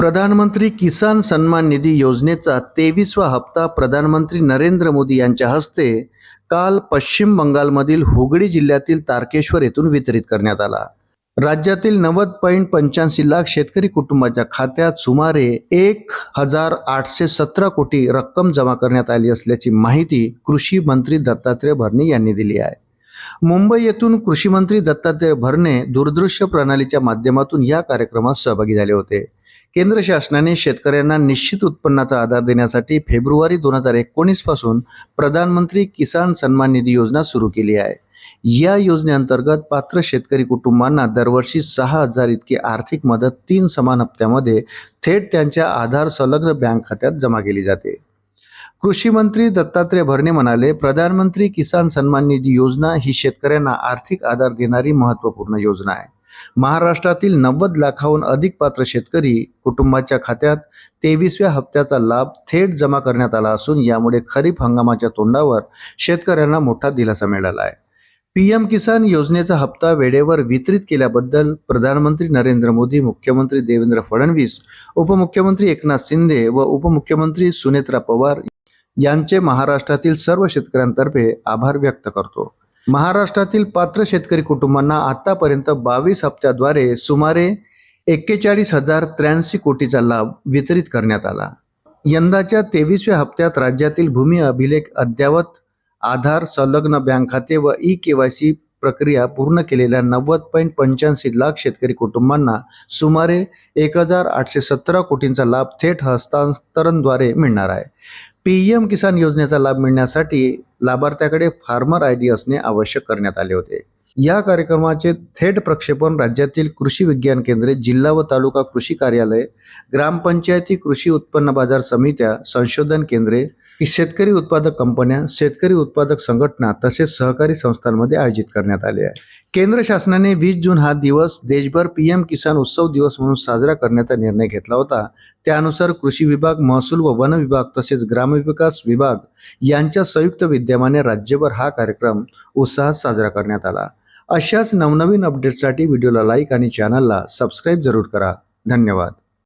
प्रधानमंत्री किसान सन्मान निधी योजनेचा 23वा हप्ता प्रधानमंत्री नरेंद्र मोदी यांच्या हस्ते काल पश्चिम बंगालमधील हुगळी जिल्ह्यातील तारकेश्वर येथून वितरित करण्यात आला। राज्यातील 90.85 लाख शेतकरी कुटुंबाच्या खात्यात सुमारे 1,817 कोटी रक्कम जमा करण्यात आली असल्याची माहिती कृषी मंत्री दत्तात्रय भरणे यांनी दिली आहे। मुंबई येथून कृषी मंत्री दत्तात्रय भरणे दूरदृश्य प्रणालीच्या माध्यमातून या कार्यक्रमात सहभागी झाले होते। केंद्र शासनाने शेतकऱ्यांना निश्चित उत्पन्नाचा आधार देण्यासाठी फेब्रुवारी 2019 पासून प्रधानमंत्री किसान सन्मान निधी योजना सुरू केली आहे। या योजनेअंतर्गत पात्र शेतकरी कुटुंबांना दरवर्षी 6,000 इतकी आर्थिक मदत 3 समान हप्त्यामध्ये थेट त्यांच्या आधार संलग्न बँक खात्यात जमा केली जाते। कृषी मंत्री दत्तात्रय भरणे म्हणाले, प्रधानमंत्री किसान सन्मान निधी योजना ही शेतकऱ्यांना आर्थिक आधार देणारी महत्त्वपूर्ण योजना आहे। महाराष्ट्रातील 90 लाखाहून अधिक पात्र शेतकरी कुटुंबाच्या खात्यात 23व्या हप्त्याचा लाभ थेट जमा करण्यात आला असून यामुळे खरीप हंगामाच्या तोंडावर शेतकऱ्यांना मोठा दिलासा मिळाला आहे। पीएम किसान योजनेचा हप्ता वेळेवर वितरित केल्याबद्दल प्रधानमंत्री नरेंद्र मोदी, मुख्यमंत्री देवेंद्र फडणवीस, उपमुख्यमंत्री एकनाथ शिंदे व उपमुख्यमंत्री सुनेत्रा पवार यांचे महाराष्ट्रातील सर्व शेतकऱ्यांतर्फे आभार व्यक्त करतो। महाराष्ट्रातील पात्र शेतकरी कुटुंबांना आतापर्यंत 22 हप्त्याद्वारे सुमारे 41,083 कोटीचा लाभ वितरित करण्यात आला। यंदाच्या 23व्या हप्त्यात राज्यातील भूमी अभिलेख अद्ययावत, आधार संलग्न बँक खाते व ई-केवायसी प्रक्रिया पूर्ण केलेल्या 90.85 लाख शेतकरी कुटुंबांना सुमारे 1,817 कोटींचा लाभ थेट हस्तांतरणद्वारे मिळणार आहे। पीएम किसान योजनेचा लाभ मिळण्यासाठी लाभार्थ्याकडे फार्मर आयडी असणे आवश्यक करण्यात आले होते। या कार्यक्रमाचे थेट प्रक्षेपण राज्यातील कृषी विज्ञान केंद्रे, जिल्हा व तालुका कृषी कार्यालय, ग्रामपंचायती, कृषी उत्पन्न बाजार समित्या, संशोधन केंद्रे, शेतकरी उत्पादक कंपन्या, शेतकरी उत्पादक संघटना तसेच सहकारी संस्थांमध्ये आयोजित करण्यात आले आहे। केंद्र शासनाने 20 जून हा दिवस देशभर पीएम किसान उत्सव दिवस म्हणून साजरा करण्याचा निर्णय घेतला होता। त्यानुसार कृषी विभाग, महसूल व वन विभाग तसेच ग्रामविकास विभाग यांच्या संयुक्त विद्यमाने राज्यभर हा कार्यक्रम उत्साहात साजरा करण्यात आला। अशाच नवनवीन अपडेट्ससाठी व्हिडिओला लाईक आणि चॅनलला सबस्क्राईब जरूर करा। धन्यवाद।